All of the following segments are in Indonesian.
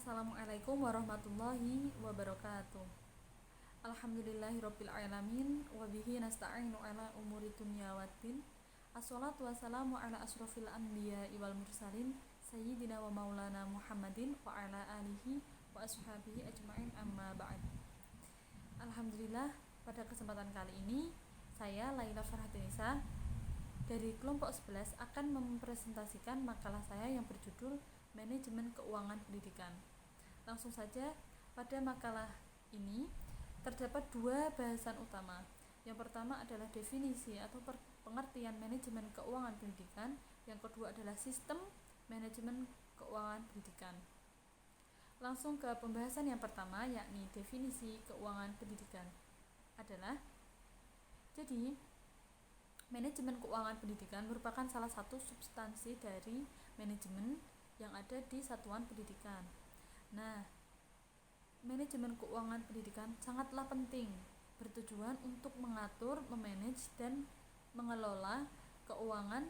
Assalamualaikum warahmatullahi wabarakatuh. Alhamdulillahirabbil alamin wa bihi nasta'inu ala umuri dunya waddin. Assalatu wassalamu ala asrofil anbiya'i wal mursalin sayyidina wa maulana Muhammadin wa ala alihi wa ashabihi ajma'in amma ba'd. Alhamdulillah, pada kesempatan kali ini saya Laila Farhatinisa dari kelompok 11 akan mempresentasikan makalah saya yang berjudul Manajemen Keuangan Pendidikan. Langsung saja, pada makalah ini terdapat dua bahasan utama. Yang pertama adalah definisi atau pengertian manajemen keuangan pendidikan. Yang kedua adalah sistem manajemen keuangan pendidikan. Langsung ke pembahasan yang pertama, yakni definisi keuangan pendidikan adalah, jadi manajemen keuangan pendidikan merupakan salah satu substansi dari manajemen yang ada di satuan pendidikan. Nah, manajemen keuangan pendidikan sangatlah penting, bertujuan untuk mengatur, memanage, dan mengelola keuangan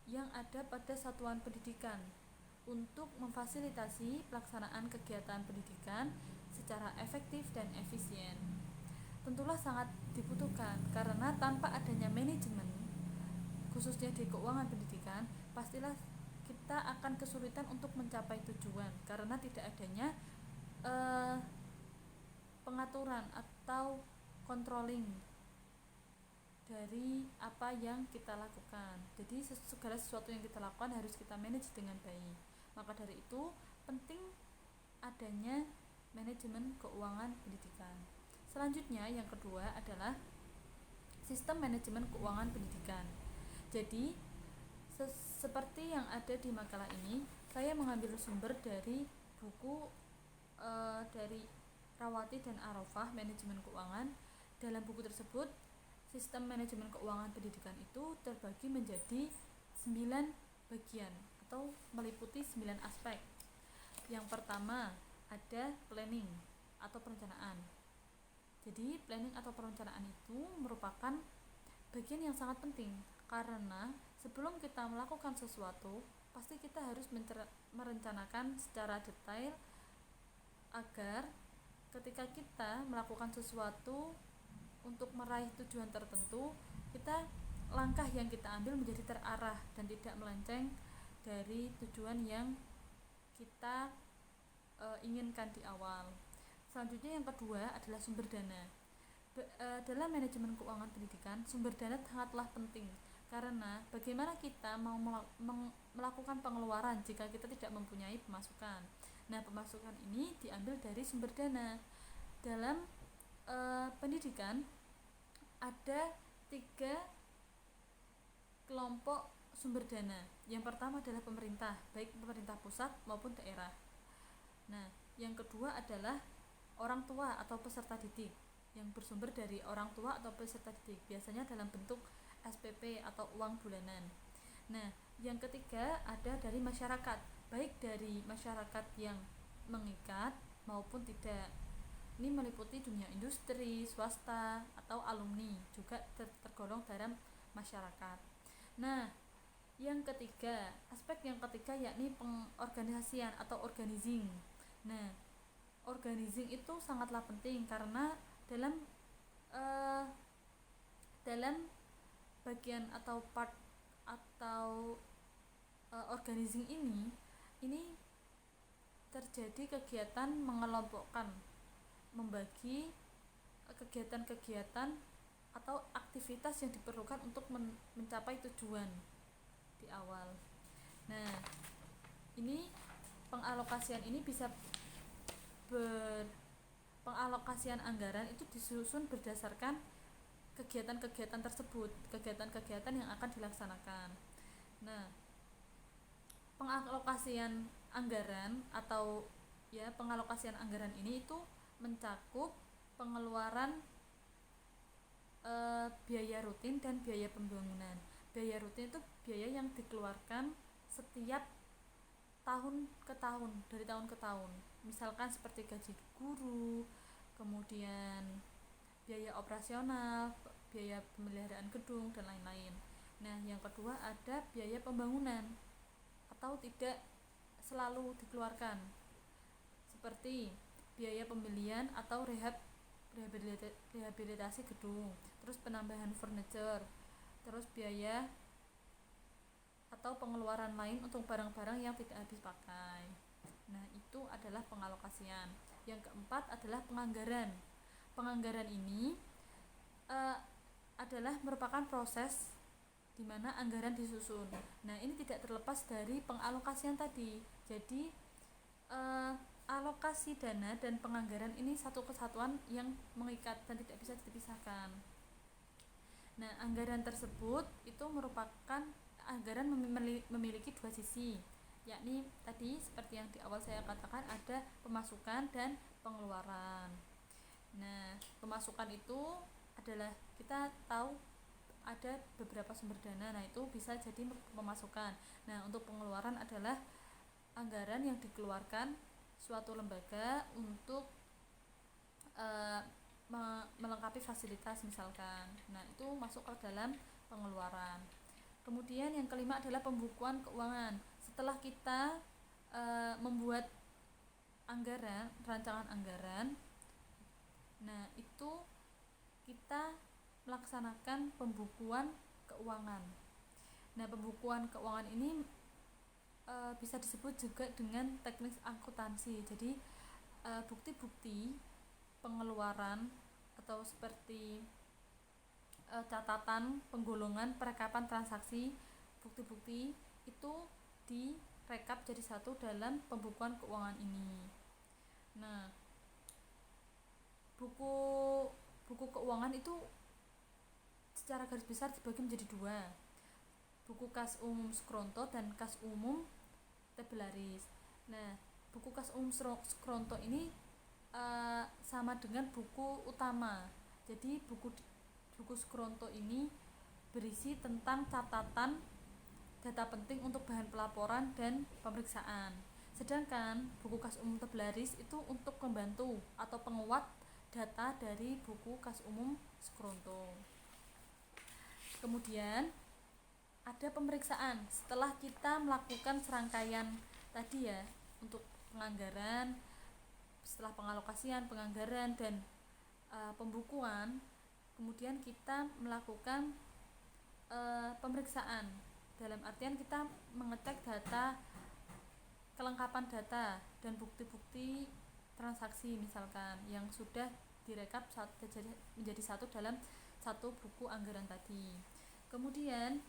yang ada pada satuan pendidikan untuk memfasilitasi pelaksanaan kegiatan pendidikan secara efektif dan efisien. Tentulah sangat dibutuhkan karena tanpa adanya manajemen, khususnya di keuangan pendidikan, pastilah kita akan kesulitan untuk mencapai tujuan karena tidak adanya pengaturan atau controlling dari apa yang kita lakukan. Jadi segala sesuatu yang kita lakukan harus kita manage dengan baik. Maka dari itu penting adanya manajemen keuangan pendidikan. Selanjutnya yang kedua adalah sistem manajemen keuangan pendidikan. Jadi seperti yang ada di makalah ini, saya mengambil sumber dari buku dari Rawati dan Arafah, Manajemen Keuangan. Dalam buku tersebut, sistem manajemen keuangan pendidikan itu terbagi menjadi 9 bagian atau meliputi 9 aspek. Yang pertama ada planning atau perencanaan. Jadi planning atau perencanaan itu merupakan bagian yang sangat penting karena sebelum kita melakukan sesuatu, pasti kita harus merencanakan secara detail agar ketika kita melakukan sesuatu untuk meraih tujuan tertentu, langkah yang kita ambil menjadi terarah dan tidak melenceng dari tujuan yang kita inginkan di awal. Selanjutnya yang kedua adalah sumber dana. Dalam manajemen keuangan pendidikan, sumber dana sangatlah penting karena bagaimana kita mau melakukan pengeluaran jika kita tidak mempunyai pemasukan. Nah, pemasukan ini diambil dari sumber dana. Dalam pendidikan ada 3 kelompok sumber dana. Yang pertama adalah pemerintah, baik pemerintah pusat maupun daerah. Nah, yang kedua adalah orang tua atau peserta didik, yang bersumber dari orang tua atau peserta didik, biasanya dalam bentuk SPP atau uang bulanan. Nah, yang ketiga ada dari masyarakat, baik dari masyarakat yang mengikat maupun tidak. Ini meliputi dunia industri, swasta, atau alumni, juga tergolong dalam masyarakat. Nah, aspek yang ketiga yakni pengorganisasian atau organizing. Nah, organizing itu sangatlah penting karena dalam bagian atau part atau organizing ini terjadi kegiatan mengelompokkan, membagi kegiatan-kegiatan atau aktivitas yang diperlukan untuk mencapai tujuan di awal. Nah, ini pengalokasian ini bisa pengalokasian anggaran itu disusun berdasarkan kegiatan-kegiatan tersebut, kegiatan-kegiatan yang akan dilaksanakan. Nah, pengalokasian anggaran ini itu mencakup pengeluaran biaya rutin dan biaya pembangunan. Biaya rutin itu biaya yang dikeluarkan setiap tahun ke tahun, dari tahun ke tahun. Misalkan seperti gaji guru, kemudian biaya operasional, biaya pemeliharaan gedung, dan lain-lain. Nah, yang kedua ada biaya pembangunan atau tidak selalu dikeluarkan. seperti biaya pembelian atau rehabilitasi gedung, terus penambahan furniture, terus biaya atau pengeluaran lain untuk barang-barang yang tidak habis pakai. Nah, itu adalah pengalokasian. Yang keempat adalah penganggaran. Penganggaran ini adalah merupakan proses di mana anggaran disusun. Nah, ini tidak terlepas dari pengalokasian tadi. Jadi alokasi dana dan penganggaran ini satu kesatuan yang mengikat dan tidak bisa dipisahkan. Nah, anggaran tersebut itu merupakan anggaran memiliki dua sisi, yakni tadi seperti yang di awal saya katakan ada pemasukan dan pengeluaran. Nah, pemasukan itu adalah kita tahu ada beberapa sumber dana, nah itu bisa jadi pemasukan. Nah, untuk pengeluaran adalah anggaran yang dikeluarkan suatu lembaga untuk melengkapi fasilitas misalkan. Nah, itu masuk ke dalam pengeluaran. Kemudian yang kelima adalah pembukuan keuangan. Setelah kita membuat anggaran, rancangan anggaran, nah itu kita melaksanakan pembukuan keuangan. Nah, pembukuan keuangan ini bisa disebut juga dengan teknik akuntansi. Jadi bukti-bukti pengeluaran atau seperti catatan, penggolongan, perekapan transaksi, bukti-bukti itu direkap jadi satu dalam pembukuan keuangan ini. Nah, buku keuangan itu secara garis besar dibagi menjadi dua, buku kas umum Skronto dan kas umum Tabularis. Nah, buku kas umum Skronto ini sama dengan buku utama. Jadi buku Skronto ini berisi tentang catatan data penting untuk bahan pelaporan dan pemeriksaan. Sedangkan buku kas umum Tabularis itu untuk membantu atau penguat data dari buku kas umum Skronto. Kemudian ada pemeriksaan setelah kita melakukan serangkaian tadi ya, untuk penganggaran, setelah pengalokasian, penganggaran dan pembukuan. Kemudian kita melakukan pemeriksaan, dalam artian kita mengecek data, kelengkapan data dan bukti-bukti transaksi misalkan yang sudah direkap menjadi satu dalam satu buku anggaran tadi. Kemudian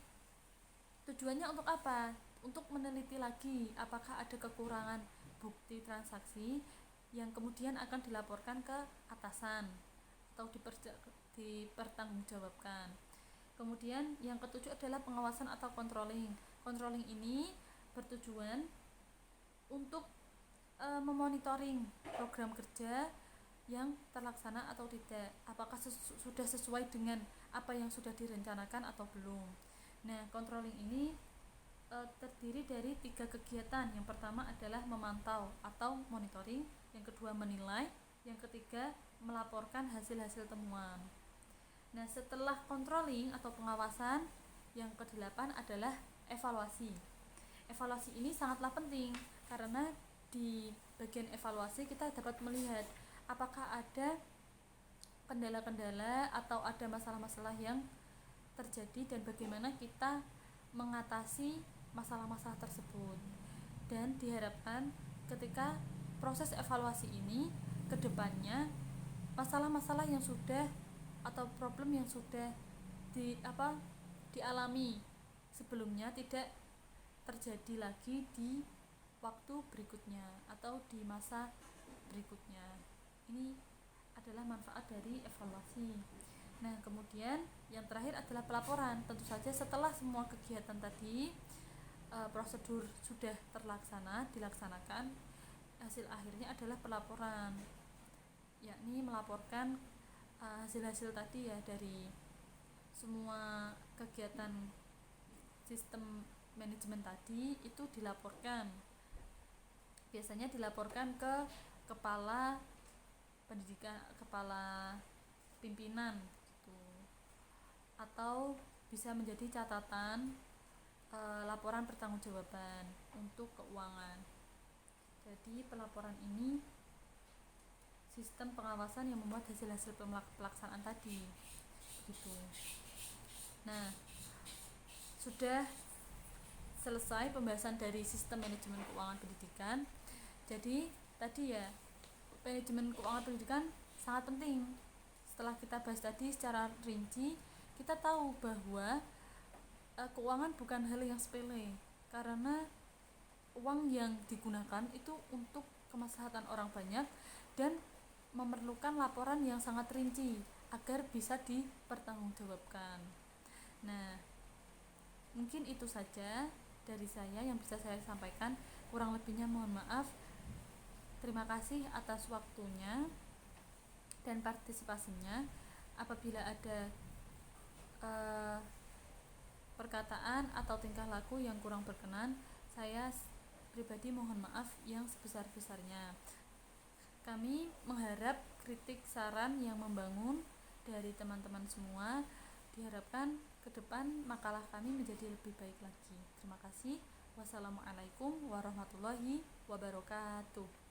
tujuannya untuk apa? Untuk meneliti lagi apakah ada kekurangan bukti transaksi yang kemudian akan dilaporkan ke atasan atau dipertanggungjawabkan. Kemudian yang ketujuh adalah pengawasan atau controlling. Controlling ini bertujuan untuk memonitoring program kerja yang terlaksana atau tidak, apakah sudah sesuai dengan apa yang sudah direncanakan atau belum. Nah, controlling ini terdiri dari 3 kegiatan. Yang pertama adalah memantau atau monitoring, yang kedua menilai, yang ketiga melaporkan hasil-hasil temuan. Nah, setelah controlling atau pengawasan, yang ke-8 adalah evaluasi. Evaluasi ini sangatlah penting karena di bagian evaluasi kita dapat melihat apakah ada kendala-kendala atau ada masalah-masalah yang terjadi dan bagaimana kita mengatasi masalah-masalah tersebut. Dan diharapkan ketika proses evaluasi ini ke depannya masalah-masalah yang sudah atau problem yang sudah dialami sebelumnya tidak terjadi lagi di waktu berikutnya atau di masa berikutnya. Ini adalah manfaat dari evaluasi. Nah, kemudian yang terakhir adalah pelaporan. Tentu saja setelah semua kegiatan tadi prosedur sudah dilaksanakan, hasil akhirnya adalah pelaporan, yakni melaporkan hasil-hasil tadi ya dari semua kegiatan sistem manajemen tadi itu dilaporkan. Biasanya dilaporkan ke kepala pendidikan, kepala pimpinan gitu. Atau bisa menjadi catatan laporan pertanggungjawaban untuk keuangan. Jadi pelaporan ini sistem pengawasan yang membuat hasil-hasil pelaksanaan tadi gitu. Nah, sudah selesai pembahasan dari sistem manajemen keuangan pendidikan. Jadi tadi ya, manajemen keuangan pendidikan sangat penting. Setelah kita bahas tadi secara rinci, kita tahu bahwa keuangan bukan hal yang sepele, karena uang yang digunakan itu untuk kemaslahatan orang banyak dan memerlukan laporan yang sangat rinci agar bisa dipertanggungjawabkan. Nah, mungkin itu saja dari saya yang bisa saya sampaikan. Kurang lebihnya mohon maaf. Terima kasih atas waktunya dan partisipasinya. Apabila ada perkataan atau tingkah laku yang kurang berkenan, saya pribadi mohon maaf yang sebesar-besarnya. Kami mengharap kritik saran yang membangun dari teman-teman semua. Diharapkan ke depan makalah kami menjadi lebih baik lagi. Terima kasih. Wassalamualaikum warahmatullahi wabarakatuh.